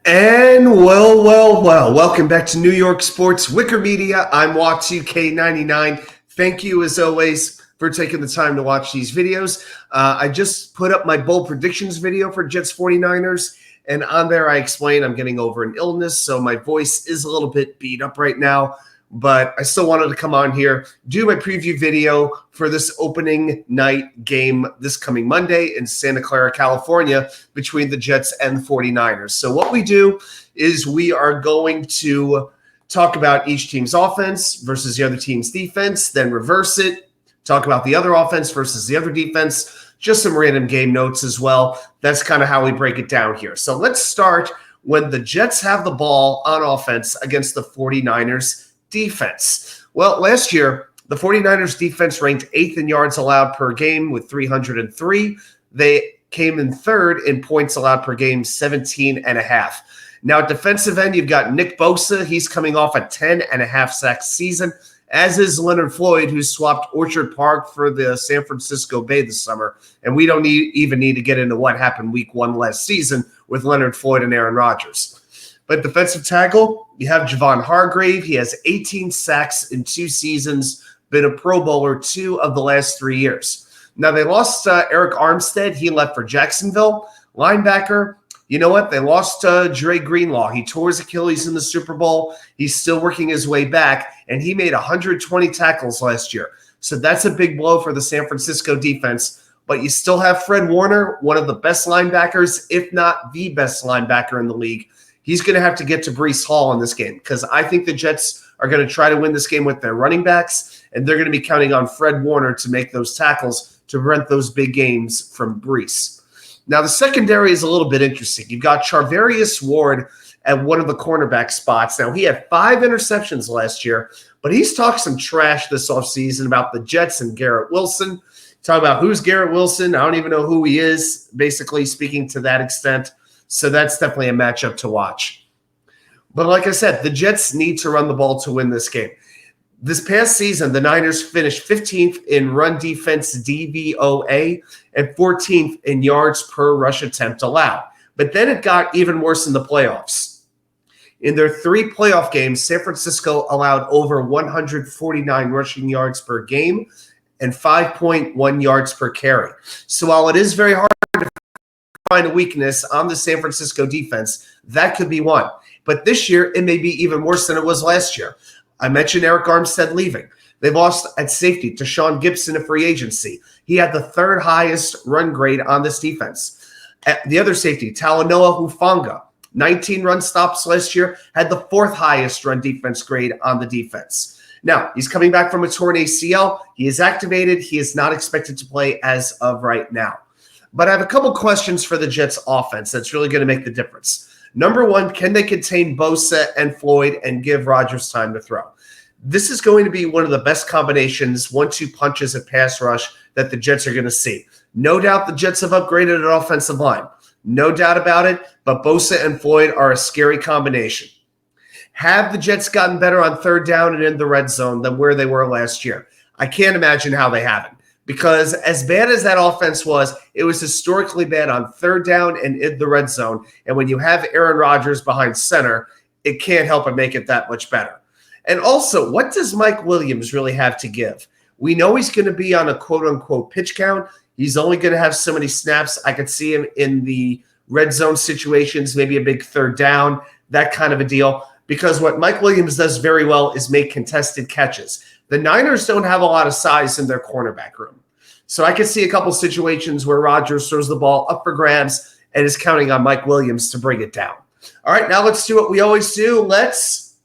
And welcome back to New York Sports WickerMedia. I'm WAT2K99. Thank you, as always, for taking the time to watch these videos. I just put up my bold predictions video for Jets 49ers, and on there I explain I'm getting over an illness, so my voice is a little bit beat up right now, but I still wanted to come on here, do my preview video for this opening night game this coming Monday in Santa Clara, California, between the Jets and the 49ers. So what we do is we are going to talk about each team's offense versus the other team's defense, then reverse it, talk about the other offense versus the other defense, just some random game notes as well. That's kind of how we break it down here. So let's start when the Jets have the ball on offense against the 49ers defense. Well, last year, the 49ers defense ranked 8th in yards allowed per game with 303. They came in third in points allowed per game, 17.5. Now, at defensive end, you've got Nick Bosa. He's coming off a 10.5 sack season, as is Leonard Floyd, who swapped Orchard Park for the San Francisco Bay this summer. And we don't even need to get into what happened week 1 last season with Leonard Floyd and Aaron Rodgers. But defensive tackle, you have Javon Hargrave. He has 18 sacks in 2 seasons, been a Pro Bowler 2 of the last 3 years. Now, they lost Eric Armstead. He left for Jacksonville. Linebacker, you know what? They lost Dre Greenlaw. He tore his Achilles in the Super Bowl. He's still working his way back, and he made 120 tackles last year. So that's a big blow for the San Francisco defense. But you still have Fred Warner, one of the best linebackers, if not the best linebacker in the league. He's going to have to get to Breece Hall in this game because I think the Jets are going to try to win this game with their running backs, and they're going to be counting on Fred Warner to make those tackles to prevent those big games from Breece. Now, the secondary is a little bit interesting. You've got Charvarius Ward at one of the cornerback spots. Now, he had 5 interceptions last year, but he's talked some trash this offseason about the Jets and Garrett Wilson. Talk about who's Garrett Wilson. I don't even know who he is, basically speaking to that extent. So that's definitely a matchup to watch. But like I said, the Jets need to run the ball to win this game. This past season, the Niners finished 15th in run defense DVOA and 14th in yards per rush attempt allowed. But then it got even worse in the playoffs. In their 3 playoff games, San Francisco allowed over 149 rushing yards per game and 5.1 yards per carry. So while it is very hard to find a weakness on the San Francisco defense, that could be one. But this year, it may be even worse than it was last year. I mentioned Eric Armstead leaving. They lost at safety to Sean Gibson in free agency. He had the 3rd highest run grade on this defense. At the other safety, Talanoa Hufanga, 19 run stops last year, had the 4th highest run defense grade on the defense. Now, he's coming back from a torn ACL. He is activated. He is not expected to play as of right now. But I have a couple questions for the Jets offense that's really going to make the difference. Number one, can they contain Bosa and Floyd and give Rodgers time to throw? This is going to be one of the best combinations, 1-2 punches at pass rush that the Jets are going to see. No doubt the Jets have upgraded at offensive line. No doubt about it, but Bosa and Floyd are a scary combination. Have the Jets gotten better on 3rd down and in the red zone than where they were last year? I can't imagine how they haven't. Because as bad as that offense was, it was historically bad on 3rd down and in the red zone. And when you have Aaron Rodgers behind center, it can't help but make it that much better. And also, what does Mike Williams really have to give? We know he's going to be on a quote-unquote pitch count. He's only going to have so many snaps. I could see him in the red zone situations, maybe a big 3rd down, that kind of a deal. Because what Mike Williams does very well is make contested catches. The Niners don't have a lot of size in their cornerback room. So I could see a couple situations where Rodgers throws the ball up for grabs and is counting on Mike Williams to bring it down. All right, now let's do what we always do. Let's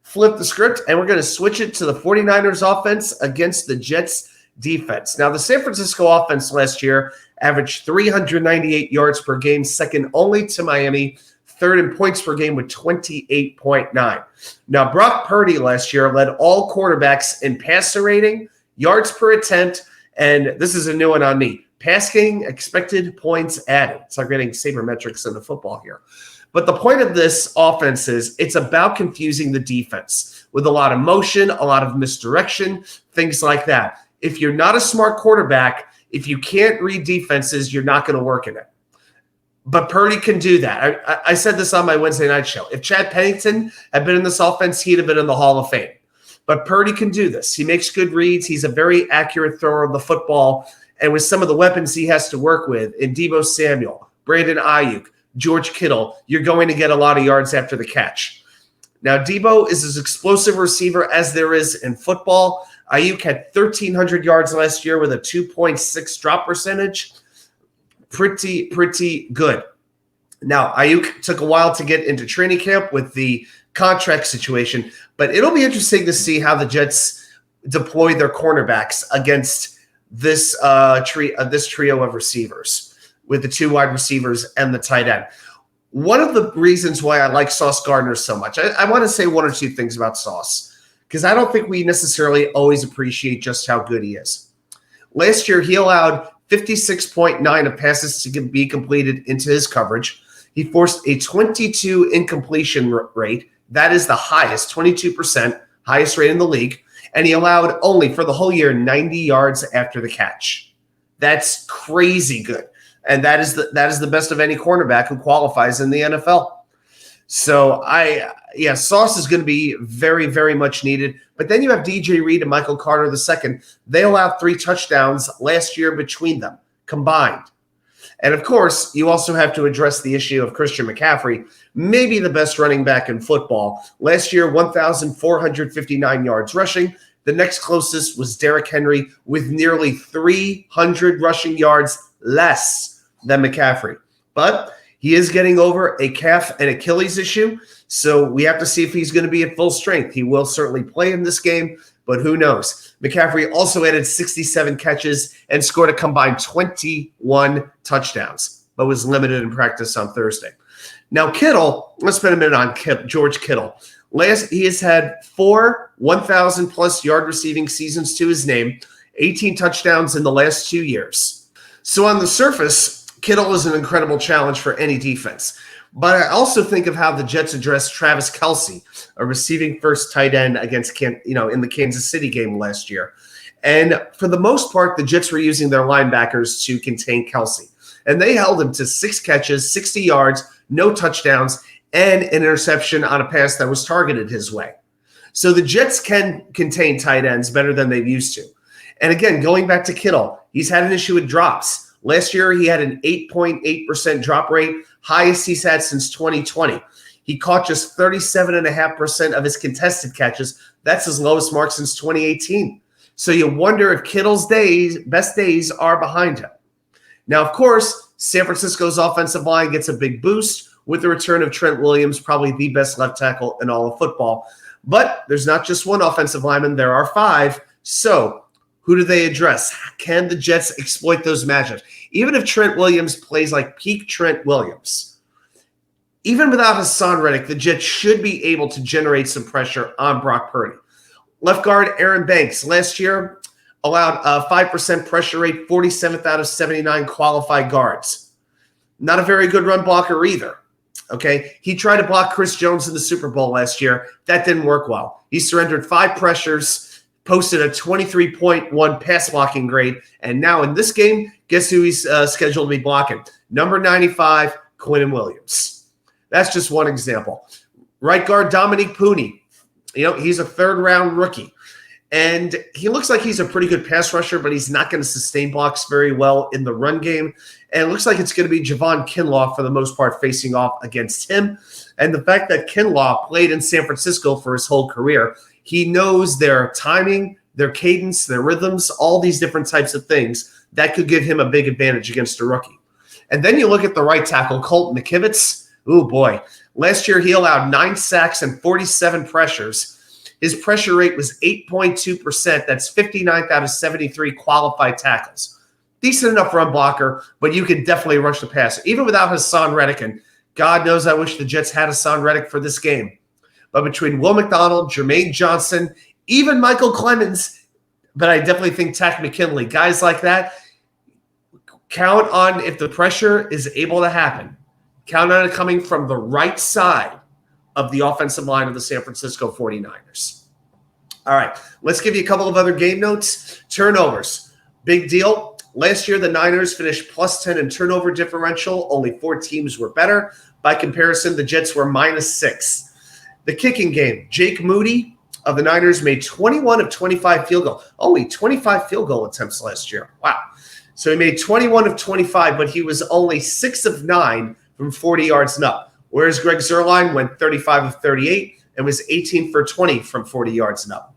flip the script, and we're going to switch it to the 49ers offense against the Jets defense. Now, the San Francisco offense last year averaged 398 yards per game, second only to Miami, 3rd in points per game with 28.9. Now, Brock Purdy last year led all quarterbacks in passer rating, yards per attempt, and this is a new one on me, passing expected points added. It's like getting sabermetrics in the football here. But the point of this offense is it's about confusing the defense with a lot of motion, a lot of misdirection, things like that. If you're not a smart quarterback, if you can't read defenses, you're not going to work in it. But Purdy can do that. I said this on my Wednesday night show. If Chad Pennington had been in this offense, he'd have been in the Hall of Fame. But Purdy can do this. He makes good reads. He's a very accurate thrower of the football. And with some of the weapons he has to work with, in Deebo Samuel, Brandon Ayuk, George Kittle, you're going to get a lot of yards after the catch. Now, Deebo is as explosive a receiver as there is in football. Ayuk had 1,300 yards last year with a 2.6 drop percentage. Pretty good. Now, Ayuk took a while to get into training camp with the contract situation, but it'll be interesting to see how the Jets deploy their cornerbacks against this trio of receivers with the 2 wide receivers and the tight end. One of the reasons why I like Sauce Gardner so much, I want to say 1 or 2 things about Sauce, because I don't think we necessarily always appreciate just how good he is. Last year, he allowed 56.9 of passes to be completed into his coverage. He forced a 22 incompletion rate. That is the highest, 22%, highest rate in the league. And he allowed only for the whole year 90 yards after the catch. That's crazy good. And that is the best of any cornerback who qualifies in the NFL. So Sauce is going to be very, very much needed. But then you have DJ Reed and Michael Carter II. They allowed 3 touchdowns last year between them combined. And of course, you also have to address the issue of Christian McCaffrey, maybe the best running back in football. Last year, 1,459 yards rushing. The next closest was Derrick Henry with nearly 300 rushing yards less than McCaffrey. But he is getting over a calf and Achilles issue, so we have to see if he's going to be at full strength. He will certainly play in this game, but who knows? McCaffrey also added 67 catches and scored a combined 21 touchdowns, but was limited in practice on Thursday. Now, Kittle, let's spend a minute on George Kittle. He has had 4 1,000-plus yard receiving seasons to his name, 18 touchdowns in the last 2 years. So on the surface, Kittle is an incredible challenge for any defense. But I also think of how the Jets addressed Travis Kelce, a receiving first tight end against in the Kansas City game last year. And for the most part, the Jets were using their linebackers to contain Kelce. And they held him to 6 catches, 60 yards, no touchdowns, and an interception on a pass that was targeted his way. So the Jets can contain tight ends better than they've used to. And again, going back to Kittle, he's had an issue with drops. Last year, he had an 8.8% drop rate, highest he's had since 2020. He caught just 37.5% of his contested catches. That's his lowest mark since 2018. So you wonder if Kittle's best days are behind him. Now, of course, San Francisco's offensive line gets a big boost with the return of Trent Williams, probably the best left tackle in all of football. But there's not just one offensive lineman. There are 5. So who do they address? Can the Jets exploit those matchups? Even if Trent Williams plays like peak Trent Williams, even without Hassan Reddick, the Jets should be able to generate some pressure on Brock Purdy. Left guard Aaron Banks last year allowed a 5% pressure rate, 47th out of 79 qualified guards. Not a very good run blocker either. Okay, he tried to block Chris Jones in the Super Bowl last year. That didn't work well. He surrendered 5 pressures, posted a 23.1 pass blocking grade, and now in this game, guess who he's scheduled to be blocking? Number 95, Quinnen Williams. That's just one example. Right guard Dominique Pooney. He's a 3rd-round rookie, and he looks like he's a pretty good pass rusher, but he's not going to sustain blocks very well in the run game. And it looks like it's going to be Javon Kinlaw for the most part facing off against him. And the fact that Kinlaw played in San Francisco for his whole career, he knows their timing, their cadence, their rhythms, all these different types of things that could give him a big advantage against a rookie. And then you look at the right tackle, Colt McKivitz. Oh, boy. Last year, he allowed 9 sacks and 47 pressures. His pressure rate was 8.2%. That's 59th out of 73 qualified tackles. Decent enough run blocker, but you can definitely rush the passer. Even without Hassan Reddick, and God knows I wish the Jets had Hassan Reddick for this game. But between Will McDonald, Jermaine Johnson, even Michael Clemens, but I definitely think Takk McKinley, guys like that, count on if the pressure is able to happen. Count on it coming from the right side of the offensive line of the San Francisco 49ers. All right, let's give you a couple of other game notes. Turnovers, big deal. Last year, the Niners finished plus 10 in turnover differential. Only 4 teams were better. By comparison, the Jets were minus 6. The kicking game, Jake Moody of the Niners made 21 of 25 field goals. Only 25 field goal attempts last year. Wow. So he made 21 of 25, but he was only 6 of 9 from 40 yards and up. Whereas Greg Zuerlein went 35 of 38 and was 18 for 20 from 40 yards and up.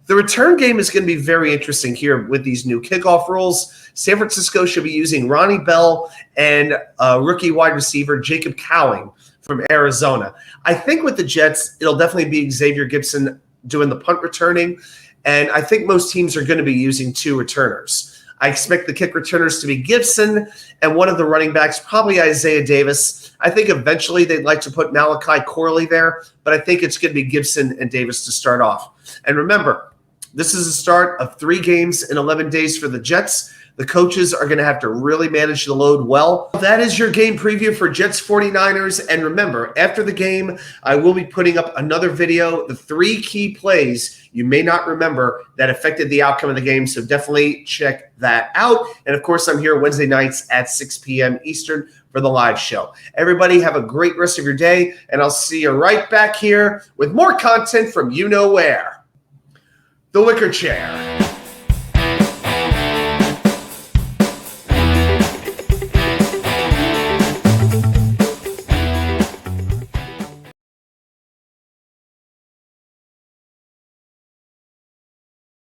The return game is going to be very interesting here with these new kickoff rules. San Francisco should be using Ronnie Bell and rookie wide receiver Jacob Cowing from Arizona. I think with the Jets, it'll definitely be Xavier Gipson doing the punt returning, and I think most teams are going to be using 2 returners. I expect the kick returners to be Gibson and one of the running backs, probably Isaiah Davis. I think eventually they'd like to put Malachi Corley there, but I think it's going to be Gibson and Davis to start off. And remember, this is the start of 3 games in 11 days for the Jets. The coaches are going to have to really manage the load well. That is your game preview for Jets 49ers. And remember, after the game, I will be putting up another video, the 3 key plays you may not remember that affected the outcome of the game. So definitely check that out. And of course, I'm here Wednesday nights at 6 p.m. Eastern for the live show. Everybody have a great rest of your day. And I'll see you right back here with more content from you know where. The Wicker Chair.